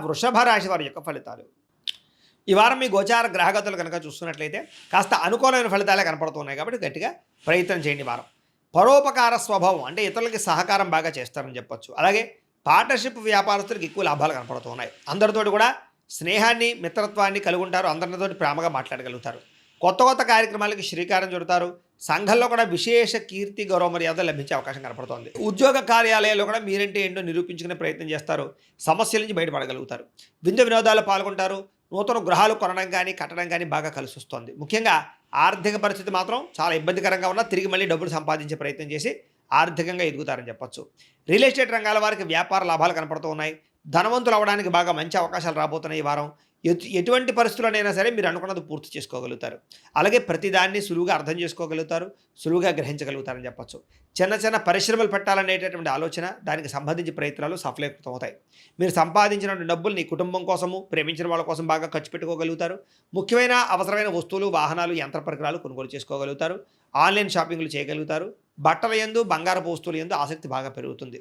వృషభ రాశి వారి యొక్క ఫలితాలు. ఈ వారం మీ గోచార గ్రహగతులు కనుక చూస్తున్నట్లయితే కాస్త అనుకూలమైన ఫలితాలే కనపడుతున్నాయి కాబట్టి గట్టిగా ప్రయత్నం చేయండి. వారం పరోపకార స్వభావం అంటే ఇతరులకి సహకారం బాగా చేస్తారని చెప్పొచ్చు. అలాగే పార్ట్నర్షిప్ వ్యాపారస్తులకు ఎక్కువ లాభాలు కనపడుతున్నాయి. అందరితోటి కూడా స్నేహాన్ని మిత్రత్వాన్ని కలిగి ఉంటారు. అందరితోటి ప్రేమగా మాట్లాడగలుగుతారు. కొత్త కొత్త కార్యక్రమాలకి శ్రీకారం చుడతారు. సంఘంలో కూడా విశేష కీర్తి గౌరవ మర్యాద లభించే అవకాశం కనపడుతోంది. ఉద్యోగ కార్యాలయాల్లో కూడా మీరంటే ఏంటో నిరూపించుకునే ప్రయత్నం చేస్తారు. సమస్యల నుంచి బయటపడగలుగుతారు. విందు వినోదాల్లో పాల్గొంటారు. నూతన గృహాలు కొనడం కానీ కట్టడం కానీ బాగా కలిసి వస్తుంది. ముఖ్యంగా ఆర్థిక పరిస్థితి మాత్రం చాలా ఇబ్బందికరంగా ఉన్నా తిరిగి మళ్ళీ డబ్బులు సంపాదించే ప్రయత్నం చేసి ఆర్థికంగా ఎదుగుతారని చెప్పొచ్చు. రియల్ ఎస్టేట్ రంగాల వారికి వ్యాపార లాభాలు కనపడుతూ ఉన్నాయి. ధనవంతులు అవ్వడానికి బాగా మంచి అవకాశాలు రాబోతున్నాయి. ఈ వారం ఎటువంటి పరిస్థితుల్లోనైనా సరే మీరు అనుకున్నది పూర్తి చేసుకోగలుగుతారు. అలాగే ప్రతిదాన్ని సులువుగా అర్థం చేసుకోగలుగుతారు. సులువుగా గ్రహించగలుగుతారని చెప్పొచ్చు. చిన్న చిన్న పరిశ్రమలు పెట్టాలనేటటువంటి ఆలోచన దానికి సంబంధించి ప్రయత్నాలు సఫలీకృతం అవుతాయి. మీరు సంపాదించినటువంటి డబ్బులు నీ కుటుంబం కోసము ప్రేమించిన వాళ్ళ కోసం బాగా ఖర్చు పెట్టుకోగలుగుతారు. ముఖ్యమైన అవసరమైన వస్తువులు వాహనాలు యంత్ర పరికరాలు కొనుగోలు చేసుకోగలుగుతారు. ఆన్లైన్ షాపింగ్లు చేయగలుగుతారు. బట్టల యందు బంగారపు వస్తువుల యందు ఆసక్తి బాగా పెరుగుతుంది.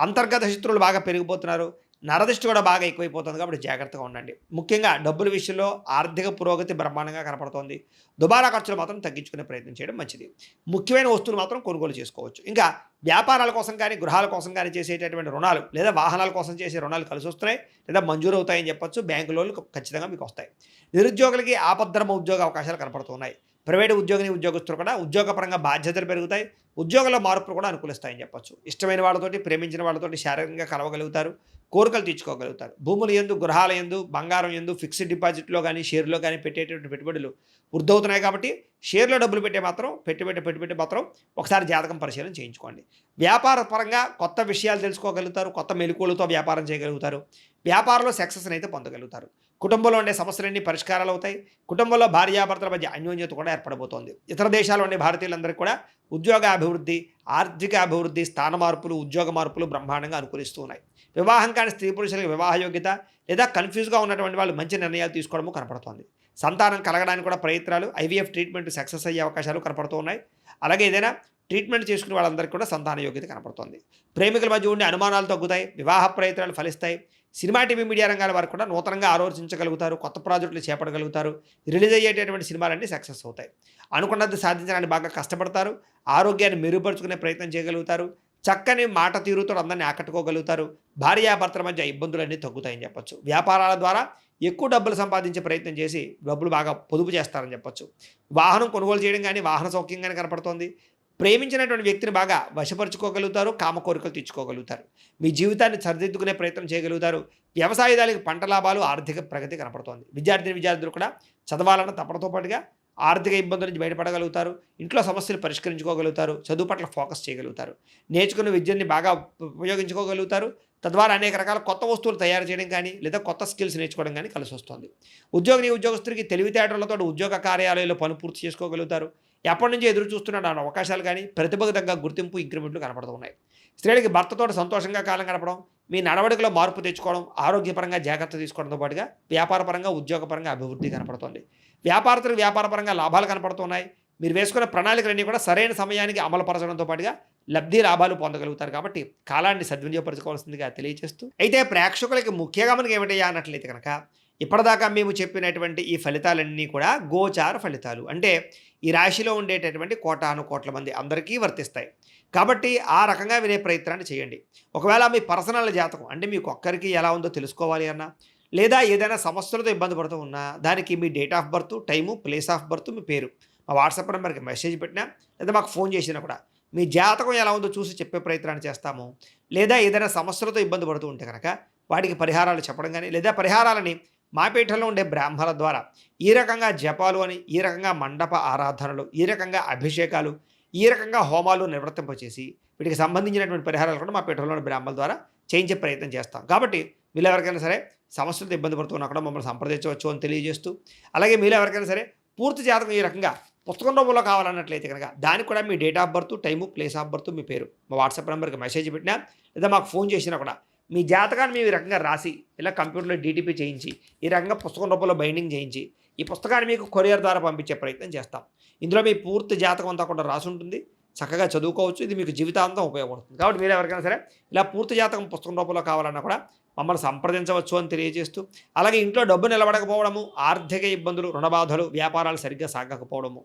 అంతర్గత శత్రువులు బాగా పెరిగిపోతున్నారు. నరదృష్టి కూడా బాగా ఎక్కువైపోతుంది కాబట్టి జాగ్రత్తగా ఉండండి. ముఖ్యంగా డబ్బుల విషయంలో ఆర్థిక పురోగతి బ్రహ్మాండంగా కనపడుతోంది. దుబారా ఖర్చులు మాత్రం తగ్గించుకునే ప్రయత్నం చేయడం మంచిది. ముఖ్యమైన వస్తువులు మాత్రం కొనుగోలు చేసుకోవచ్చు. ఇంకా వ్యాపారాల కోసం కానీ గృహాల కోసం కానీ చేసేటటువంటి రుణాలు లేదా వాహనాల కోసం చేసే రుణాలు కలిసి వస్తున్నాయి లేదా మంజూరు అవుతాయని చెప్పొచ్చు. బ్యాంకు లోన్లు ఖచ్చితంగా మీకు వస్తాయి. నిరుద్యోగులకి ఆపద్ధర్మ ఉద్యోగ అవకాశాలు కనపడుతున్నాయి. ప్రైవేటు ఉద్యోగస్తులు కూడా ఉద్యోగపరంగా బాధ్యతలు పెరుగుతాయి. ఉద్యోగంలో మార్పులు కూడా అనుకూలిస్తాయని చెప్పొచ్చు. ఇష్టమైన వాళ్ళతోటి ప్రేమించిన వాళ్ళతోటి శారీరకంగా కలవగలుగుతారు. కోరికలు తీర్చుకోగలుగుతారు. భూముల యందు గృహాల యందు బంగారం యందు ఫిక్స్డ్ డిపాజిట్లో కానీ షేర్లో కానీ పెట్టేటువంటి పెట్టుబడులు వృద్ధవుతున్నాయి కాబట్టి షేర్లో డబ్బులు పెట్టుబడి మాత్రం ఒకసారి జాతకం పరిశీలన చేయించుకోండి. వ్యాపార పరంగా కొత్త విషయాలు తెలుసుకోగలుగుతారు. కొత్త మెలకువలతో వ్యాపారం చేయగలుగుతారు. వ్యాపారంలో సక్సెస్ని అయితే పొందగలుగుతారు. కుటుంబంలో ఉండే సమస్యలన్నీ పరిష్కారాలు అవుతాయి. కుటుంబంలో భార్యాభర్తల మధ్య అన్యోన్యత కూడా ఏర్పడబోతోంది. ఇతర దేశాల్లో ఉండే భారతీయులందరికీ కూడా ఉద్యోగ అభివృద్ధి, ఆర్థిక అభివృద్ధి, స్థాన మార్పులు, ఉద్యోగ మార్పులు బ్రహ్మాండంగా అనుకూలిస్తూ ఉన్నాయి. వివాహం కాని స్త్రీ పురుషులకు వివాహ యోగ్యత లేదా కన్ఫ్యూజ్గా ఉన్నటువంటి వాళ్ళు మంచి నిర్ణయాలు తీసుకోవడము కనపడుతోంది. సంతానం కలగడానికి కూడా ప్రయత్నాలు ఐవీఎఫ్ ట్రీట్మెంట్ సక్సెస్ అయ్యే అవకాశాలు కనపడుతూ ఉన్నాయి. అలాగే ఏదైనా ట్రీట్మెంట్ చేసుకునే వాళ్ళందరికీ కూడా సంతాన యోగ్యత కనపడుతోంది. ప్రేమికుల మధ్య ఉండే అనుమానాలు తగ్గుతాయి. వివాహ ప్రయత్నాలు ఫలిస్తాయి. సినిమా టీవీ మీడియా రంగాల వారు కూడా నూతనంగా ఆలోచించగలుగుతారు. కొత్త ప్రాజెక్టులు చేపట్టగలుగుతారు. రిలీజ్ అయ్యేటటువంటి సినిమాలన్నీ సక్సెస్ అవుతాయి. అనుకున్నది సాధించడానికి బాగా కష్టపడతారు. ఆరోగ్యాన్ని మెరుగుపరుచుకునే ప్రయత్నం చేయగలుగుతారు. చక్కని మాట తీరుతో అందరినీ ఆకట్టుకోగలుగుతారు. భార్యాభర్తల మధ్య ఇబ్బందులన్నీ తగ్గుతాయని చెప్పొచ్చు. వ్యాపారాల ద్వారా ఎక్కువ డబ్బులు సంపాదించే ప్రయత్నం చేసి డబ్బులు బాగా పొదుపు చేస్తారని చెప్పొచ్చు. వాహనం కొనుగోలు చేయడం కానీ వాహన సౌఖ్యం కానీ కనపడుతోంది. ప్రేమించినటువంటి వ్యక్తిని బాగా వశపరుచుకోగలుగుతారు. కామ కోరికలు తీర్చుకోగలుగుతారు. మీ జీవితాన్ని సరిదిద్దుకునే ప్రయత్నం చేయగలుగుతారు. వ్యవసాయదారులకు పంట లాభాలు, ఆర్థిక ప్రగతి కనపడుతోంది. విద్యార్థులు కూడా చదవాలన్న తపనతో పాటుగా ఆర్థిక ఇబ్బందుల నుంచి బయటపడగలుగుతారు. ఇంట్లో సమస్యలు పరిష్కరించుకోగలుగుతారు. చదువు పట్ల ఫోకస్ చేయగలుగుతారు. నేర్చుకున్న విద్యని బాగా ఉపయోగించుకోగలుగుతారు. తద్వారా అనేక రకాల కొత్త వస్తువులు తయారు చేయడం కానీ లేదా కొత్త స్కిల్స్ నేర్చుకోవడం కానీ కలిసి వస్తుంది. ఉద్యోగస్తుడికి తెలివితేటలతో ఉద్యోగ కార్యాలయంలో పని పూర్తి చేసుకోగలుగుతారు. ఎప్పటి నుంచి ఎదురు చూస్తున్న అవకాశాలు కానీ ప్రతిభకు తగ్గ గుర్తింపు ఇంక్రిమెంట్లు కనపడుతున్నాయి. స్త్రీలకి భర్తతో సంతోషంగా కాలం గడపడం, మీ నడవడికలో మార్పు తెచ్చుకోవడం, ఆరోగ్యపరంగా జాగ్రత్త తీసుకోవడంతో పాటుగా వ్యాపారపరంగా ఉద్యోగపరంగా అభివృద్ధి కనపడుతుంది. వ్యాపారస్తులకు వ్యాపారపరంగా లాభాలు కనపడుతున్నాయి. మీరు వేసుకున్న ప్రణాళికలన్నీ కూడా సరైన సమయానికి అమలుపరచడంతో పాటుగా లబ్ధి లాభాలు పొందగలుగుతారు. కాబట్టి కాలాన్ని సద్వినియోగపరచుకోవాల్సిందిగా తెలియజేస్తూ అయితే ప్రేక్షకులకి ముఖ్యంగా మనకి ఏమిటయ్యా అన్నట్లయితే కనుక ఇప్పటిదాకా మేము చెప్పినటువంటి ఈ ఫలితాలన్నీ కూడా గోచార ఫలితాలు అంటే ఈ రాశిలో ఉండేటటువంటి కోటాను కోట్ల మంది అందరికీ వర్తిస్తాయి. కాబట్టి ఆ రకంగా వినే ప్రయత్నాన్ని చేయండి. ఒకవేళ మీ పర్సనల్ జాతకం అంటే మీకు ఒక్కరికి ఎలా ఉందో తెలుసుకోవాలి అన్నా లేదా ఏదైనా సమస్యలతో ఇబ్బంది పడుతూ ఉన్నా దానికి మీ date of birth, time, place of birth, మీ పేరు మా వాట్సాప్ నెంబర్కి మెసేజ్ పెట్టినా లేదా మాకు ఫోన్ చేసినా కూడా మీ జాతకం ఎలా ఉందో చూసి చెప్పే ప్రయత్నాన్ని చేస్తాము. లేదా ఏదైనా సమస్యలతో ఇబ్బంది పడుతూ ఉంటే కనుక వాటికి పరిహారాలు చెప్పడం కానీ లేదా పరిహారాలని మా పీఠంలో ఉండే బ్రాహ్మణుల ద్వారా ఈ రకంగా జపాలు అని, ఈ రకంగా మండప ఆరాధనలు, ఈ రకంగా అభిషేకాలు, ఈ రకంగా హోమాలు నిర్వర్తింపచేసి వీటికి సంబంధించినటువంటి పరిహారాలు కూడా మా పీఠంలోని బ్రాహ్మణుల ద్వారా చేయించే ప్రయత్నం చేస్తాం. కాబట్టి మీరు ఎవరికైనా సరే సమస్యలతో ఇబ్బంది పడుతున్నా కూడా మమ్మల్ని సంప్రదించవచ్చు అని తెలియజేస్తూ అలాగే మీరు ఎవరికైనా సరే పూర్తి జాతకం ఈ రకంగా పుస్తకం రూపంలో కావాలన్నట్లయితే కనుక దానికి కూడా మీ date of birth, time, place of birth, మీ పేరు మా వాట్సాప్ నెంబర్కి మెసేజ్ పెట్టినా లేదా మాకు ఫోన్ చేసినా కూడా మీ జాతకాన్ని మేము ఈ రకంగా రాసి ఇలా కంప్యూటర్లో డీటీపీ చేయించి ఈ రకంగా పుస్తకం రూపంలో బైండింగ్ చేయించి ఈ పుస్తకాన్ని మీకు కొరియర్ ద్వారా పంపించే ప్రయత్నం చేస్తాం. ఇందులో మీ పూర్తి జాతకం అంతా కూడా రాసి ఉంటుంది. చక్కగా చదువుకోవచ్చు. ఇది మీకు జీవితాంతం ఉపయోగపడుతుంది. కాబట్టి మీరు ఎవరికైనా సరే ఇలా పూర్తి జాతకం పుస్తకం రూపంలో కావాలన్నా కూడా మమ్మల్ని సంప్రదించవచ్చు అని తెలియజేస్తూ, అలాగే ఇంట్లో డబ్బు నిలబడకపోవడము, ఆర్థిక ఇబ్బందులు, రుణబాధలు, వ్యాపారాలు సరిగ్గా సాగకపోవడము,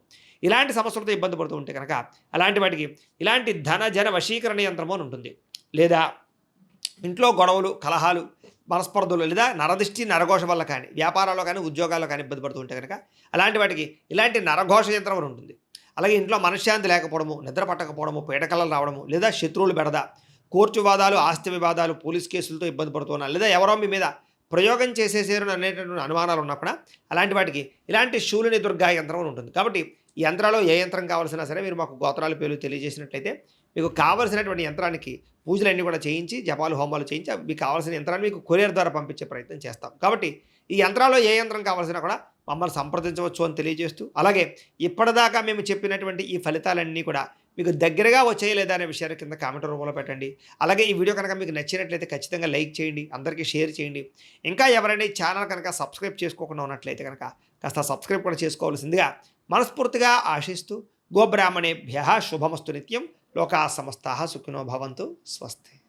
ఇలాంటి సమస్యలతో ఇబ్బంది పడుతూ ఉంటే కనుక అలాంటి వాటికి ఇలాంటి ధన జన వశీకరణ యంత్రము అని ఉంటుంది. లేదా ఇంట్లో గొడవలు, కలహాలు, మనస్పర్ధలు లేదా నరదిష్టి నరఘోష వల్ల కానీ వ్యాపారాల్లో కానీ ఉద్యోగాల్లో కానీ ఇబ్బంది పడుతూ ఉంటే కనుక అలాంటి వాటికి ఇలాంటి నరఘోష యంత్రం అని ఉంటుంది. అలాగే ఇంట్లో మనశ్శాంతి లేకపోవడము, నిద్ర పట్టకపోవడము, పీడకలలు రావడము, లేదా శత్రువులు బెడద, కోర్టు వివాదాలు, ఆస్తి వివాదాలు, పోలీస్ కేసులతో ఇబ్బంది పడుతున్నారు, లేదా ఎవరో మీ మీద ప్రయోగం చేసేసారు అనేటటువంటి అనుమానాలు ఉన్నప్పుడు అలాంటి వాటికి ఇలాంటి శూలిని దుర్గా యంత్రం అని ఉంటుంది. కాబట్టి ఈ యంత్రాల్లో ఏ యంత్రం కావాల్సినా సరే మీరు మాకు గోత్రాల పేర్లు తెలియజేసినట్లయితే మీకు కావలసినటువంటి యంత్రానికి పూజలన్నీ కూడా చేయించి, జపాలు హోమాలు చేయించి మీకు కావాల్సిన యంత్రాన్ని మీకు కొరియర్ ద్వారా పంపించే ప్రయత్నం చేస్తాం. కాబట్టి ఈ యంత్రాల్లో ఏ యంత్రం కావాల్సినా కూడా మమ్మల్ని సంప్రదించవచ్చు అని తెలియజేస్తూ, అలాగే ఇప్పటిదాకా మేము చెప్పినటువంటి ఈ ఫలితాలన్నీ కూడా మీకు దగ్గరగా వచ్చాయి లేదా అనే విషయాన్ని కింద కామెంట్ రూపంలో పెట్టండి. అలాగే ఈ వీడియో కనుక మీకు నచ్చినట్లయితే ఖచ్చితంగా లైక్ చేయండి, అందరికీ షేర్ చేయండి. ఇంకా ఎవరైనా ఈ ఛానల్ కనుక సబ్స్క్రైబ్ చేసుకోకుండా ఉన్నట్లయితే కనుక కాస్త సబ్స్క్రైబ్ కూడా చేసుకోవాల్సిందిగా మనస్ఫూర్తిగా ఆశిస్తూ, గోబ్రాహ్మణేభ్యః శుభమస్తు నిత్యం, లోకా సమస్తాః సుఖినో భవంతు, స్వస్తి.